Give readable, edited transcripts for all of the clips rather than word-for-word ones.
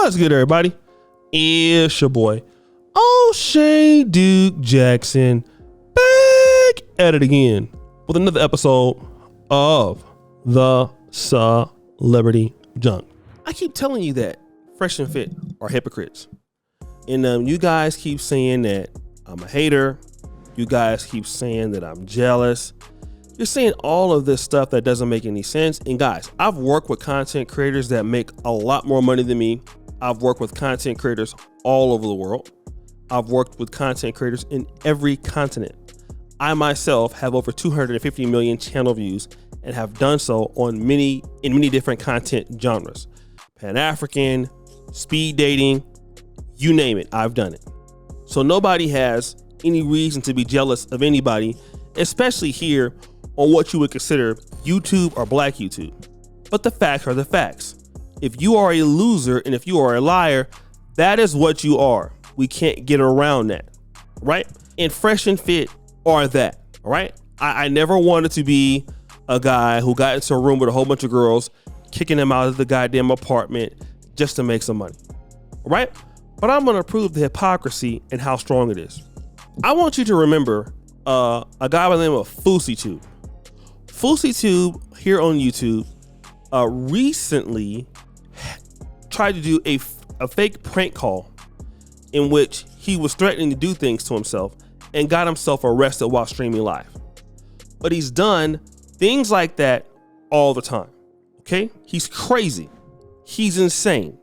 What's good, everybody? It's your boy, O'Shea Duke Jackson, back at it again with another episode of the Celebrity Junk. I keep telling you that Fresh and Fit are hypocrites. And you guys keep saying that I'm a hater. You guys keep saying that I'm jealous. You're saying all of this stuff that doesn't make any sense. And guys, I've worked with content creators that make a lot more money than me. I've worked with content creators all over the world. I've worked with content creators in every continent. I myself have over 250 million channel views and have done so on many different content genres. Pan-African, speed dating, you name it, I've done it. So nobody has any reason to be jealous of anybody, especially here on what you would consider YouTube or Black YouTube. But the facts are the facts. If you are a loser and if you are a liar, that is what you are. We can't get around that, right? And Fresh and Fit are that, all right? I never wanted to be a guy who got into a room with a whole bunch of girls, kicking them out of the goddamn apartment just to make some money, all right? But I'm gonna prove the hypocrisy and how strong it is. I want you to remember a guy by the name of FouseyTube. FouseyTube here on YouTube recently tried to do a fake prank call in which he was threatening to do things to himself and got himself arrested while streaming live. But he's done things like that all the time, okay? He's crazy. He's insane.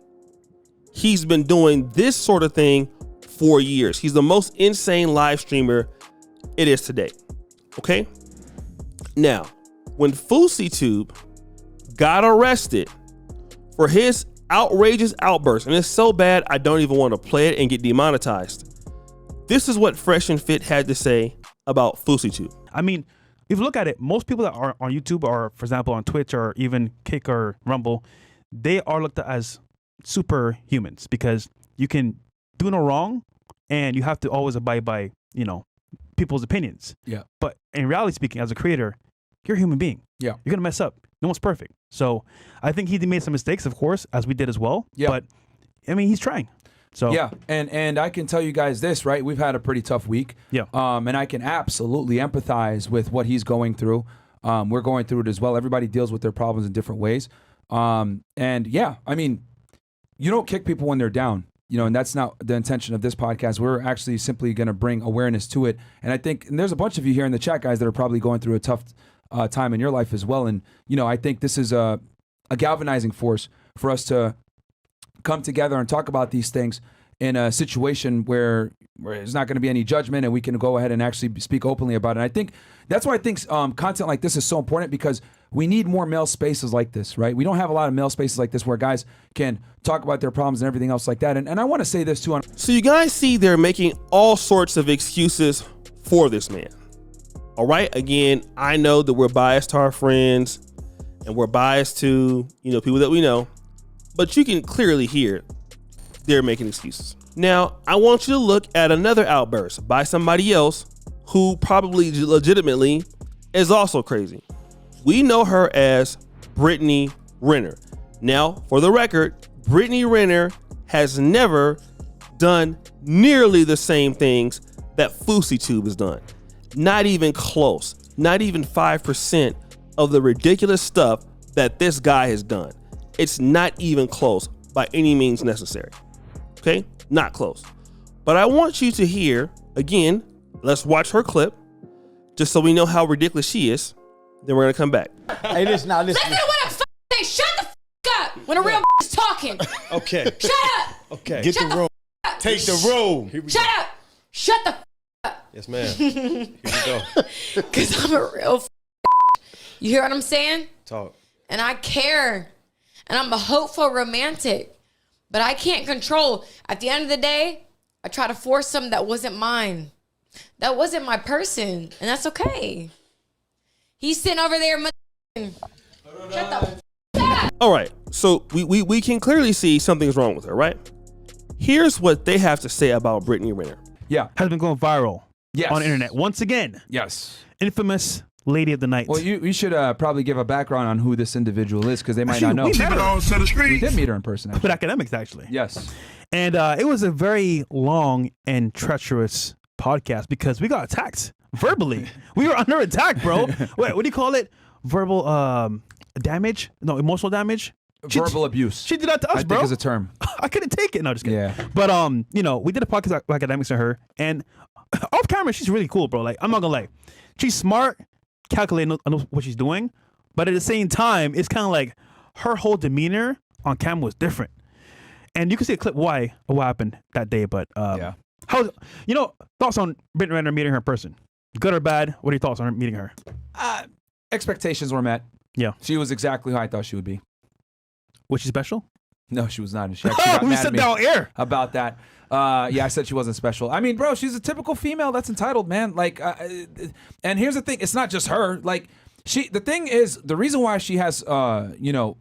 He's been doing this sort of thing for years. He's the most insane live streamer it is today, okay? Now, when FouseyTube got arrested for his outrageous outburst, and it's so bad I don't even want to play it and get demonetized, this is what Fresh and Fit had to say about FouseyTube. I mean, if you look at it, most people that are on YouTube or, for example, on Twitch or even Kick or Rumble, they are looked at as superhumans because you can do no wrong and you have to always abide by, you know, people's opinions. Yeah. But in reality speaking, as a creator, you're a human being. Yeah. You're going to mess up. No one's perfect. So I think he made some mistakes, of course, as we did as well. Yeah. But I mean, he's trying. So yeah, and I can tell you guys this, right? We've had a pretty tough week. Yeah. And I can absolutely empathize with what he's going through. We're going through it as well. Everybody deals with their problems in different ways. And yeah, I mean, you don't kick people when they're down, you know, and that's not the intention of this podcast. We're actually simply going to bring awareness to it. And I think, and there's a bunch of you here in the chat, guys, that are probably going through a tough time in your life as well. And, you know, I think this is a galvanizing force for us to come together and talk about these things in a situation where there's not going to be any judgment and we can go ahead and actually speak openly about it. And I think that's why I think content like this is so important, because we need more male spaces like this, right? We don't have a lot of male spaces like this where guys can talk about their problems and everything else like that. And I want to say this too. So you guys see they're making all sorts of excuses for this man. All right. Again, I know that we're biased to our friends and we're biased to, you know, people that we know, but you can clearly hear they're making excuses. Now, I want you to look at another outburst by somebody else who probably legitimately is also crazy. We know her as Brittany Renner. Now, for the record, Brittany Renner has never done nearly the same things that FouseyTube has done. Not even close. Not even 5% of the ridiculous stuff that this guy has done. It's not even close by any means necessary. Okay? Not close. But I want you to hear, again, let's watch her clip, just so we know how ridiculous she is. Then we're going to come back. Hey, listen now, listen. Listen to what I'm say. Shut the up when a real is talking. Okay. Shut up. Okay. Get the room. Take the room. Here we Shut go. up. Shut the up. Yes, ma'am. Here we go. Because I'm a real You hear what I'm saying? Talk. And I care. And I'm a hopeful romantic. But I can't control. At the end of the day, I try to force something that wasn't mine. That wasn't my person. And that's okay. He's sitting over there. Shut the up. All right. So we can clearly see something's wrong with her, right? Here's what they have to say about Brittany Renner. Yeah. Has been going viral Yes. on the internet. Once again. Yes. Infamous lady of the night. Well, you should probably give a background on who this individual is because they might not know. We met her. We did meet her in person. With academics, actually. Yes. And it was a very long and treacherous podcast because we got attacked verbally. We were under attack, bro. Wait, what do you call it? Verbal damage? No, emotional damage? Verbal abuse. She did that to us, I bro. think is a term. I couldn't take it. No, just kidding. Yeah. But we did a podcast with academics to her, and off camera, she's really cool, bro. Like, I'm not gonna lie, she's smart, calculating, knows what she's doing, but at the same time, it's kind of like her whole demeanor on camera was different, and you can see a clip what happened that day. But Yeah. how thoughts on Brittany Renner meeting her in person? Good or bad? What are your thoughts on her meeting her? Expectations were met. Yeah. She was exactly who I thought she would be. Was she special? No, she was not. She actually got We mad said at me that on air. about that. Yeah, I said she wasn't special. I mean, bro, she's a typical female that's entitled, man. Like, and here's the thing: it's not just her. Like, the thing is, the reason why she has, a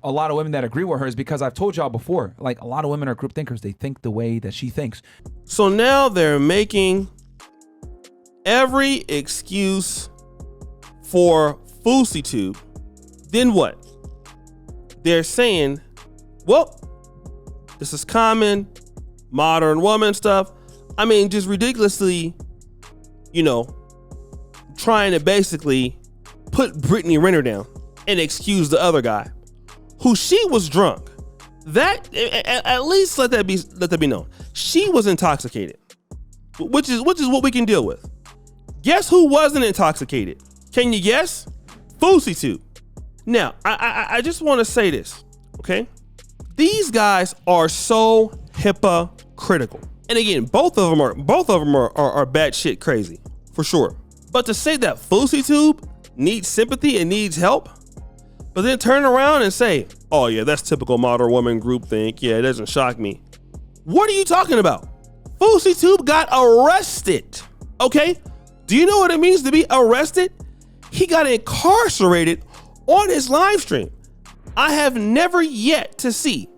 lot of women that agree with her is because I've told y'all before. Like, a lot of women are group thinkers. They think the way that she thinks. So now they're making every excuse for FouseyTube. Then what? They're saying, well, this is common, modern woman stuff. I mean, just ridiculously, trying to basically put Brittany Renner down and excuse the other guy, who she was drunk. That at least let that be known. She was intoxicated, which is what we can deal with. Guess who wasn't intoxicated? Can you guess? FouseyTube. Now, I just want to say this, okay? These guys are so hypocritical. And again, both of them are batshit crazy, for sure. But to say that FouseyTube needs sympathy and needs help, but then turn around and say, oh yeah, that's typical modern woman groupthink. Yeah, it doesn't shock me. What are you talking about? FouseyTube got arrested, okay? Do you know what it means to be arrested? He got incarcerated on his live stream. I have never yet to see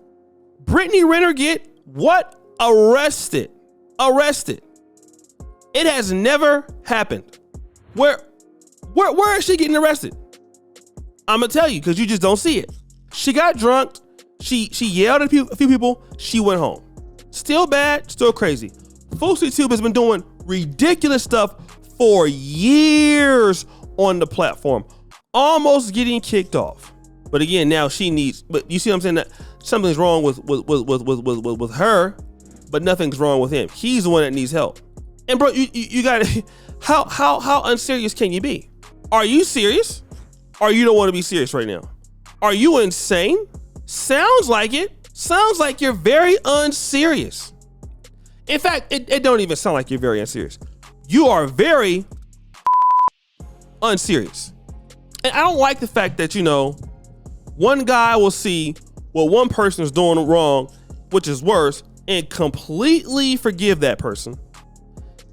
Brittany Renner get what? Arrested. It has never happened. Where is she getting arrested? I'm gonna tell you, because you just don't see it. She got drunk. She yelled at a few people. She went home. Still bad, still crazy. FouseyTube has been doing ridiculous stuff for years on the platform, almost getting kicked off. But again, now she needs. But you see what I'm saying? That something's wrong with her, but nothing's wrong with him. He's the one that needs help. And bro, you got to. How unserious can you be? Are you serious? Or you don't want to be serious right now? Are you insane? Sounds like it. Sounds like you're very unserious. In fact, it don't even sound like you're very unserious. You are very unserious. And I don't like the fact that, one guy will see what one person is doing wrong, which is worse, and completely forgive that person.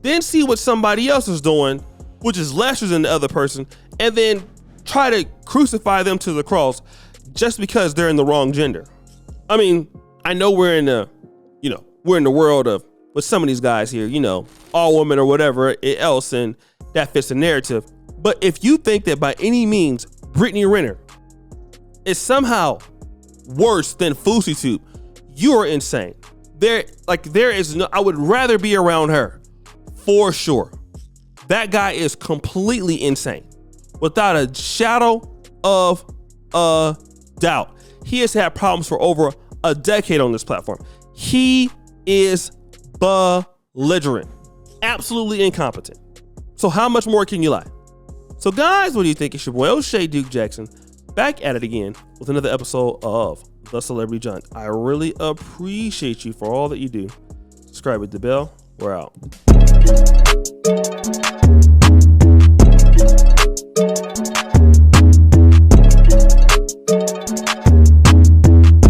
Then see what somebody else is doing, which is lesser than the other person, and then try to crucify them to the cross just because they're in the wrong gender. I mean, I know we're in the world of, with some of these guys here, all women or whatever else, and that fits the narrative. But if you think that by any means Brittany Renner is somehow worse than FouseyTube, you are insane. There is no, I would rather be around her for sure. That guy is completely insane, without a shadow of a doubt. He has had problems for over a decade on this platform. He is belligerent, absolutely incompetent. So how much more can you lie? So guys, what do you think? It's your boy O'Shea Duke Jackson, back at it again with another episode of The Celebrity Junk. I really appreciate you for all that you do. Subscribe with the bell. We're out.